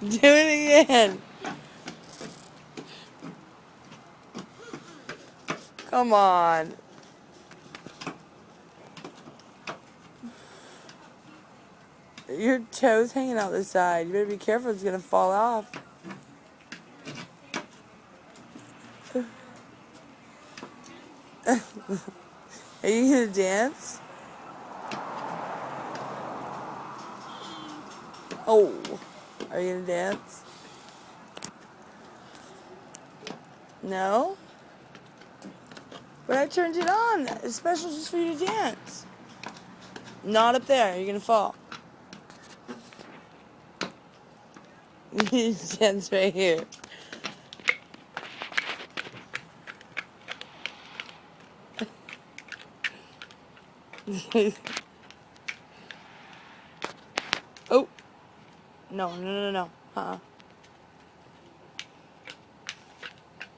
Do it again. Come on. Your toes hanging out the side. You better be careful. It's going to fall off. Are you going to dance? Oh. Are you going to dance? No? But I turned it on. It's special just for you to dance. Not up there. You're going to fall. You dance right here. Oh. No. Uh-uh.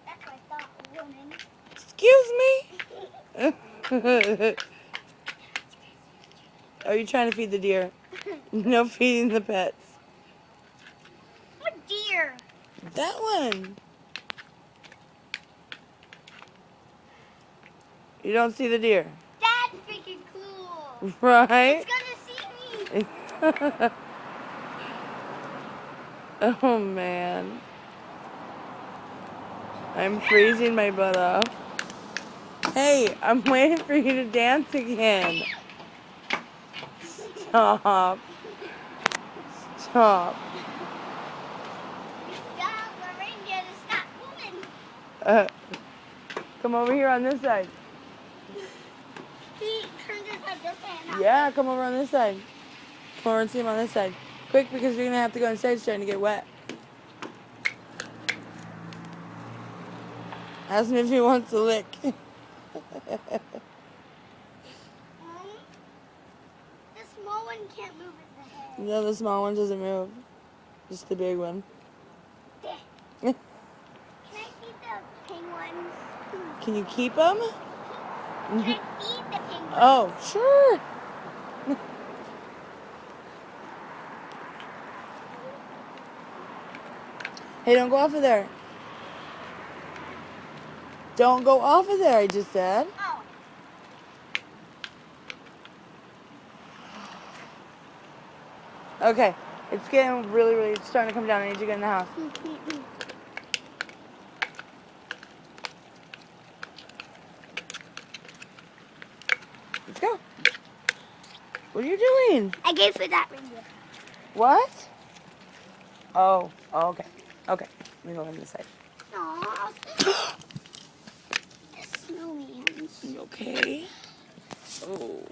That's what I thought, woman. Excuse me? Are you trying to feed the deer? No feeding the pets. What deer? That one. You don't see the deer. That's freaking cool. Right? It's gonna see me. Oh, man. I'm freezing my butt off. Hey, I'm waiting for you to dance again. Stop. Stop. Stop, the reindeer to stop moving. Come over here on this side. He turned his head this way and that Yeah, way. come over on this side. Come over and see him on this side. Quick, because you're going to have to go inside. It's trying to get wet. Ask him if he wants to lick. The small one can't move his head. No, the small one doesn't move. Just the big one. Can I feed the penguins? Can you keep them? Can I feed the penguins? Oh, sure. Hey, don't go off of there. Don't go off of there, I just said. Oh. Okay, it's getting really, it's starting to come down. I need you to get in the house. Let's go. What are you doing? I gave for that reindeer. What? Oh, okay. Okay, let me go on this side. Aww. The snowman's. You okay? Oh.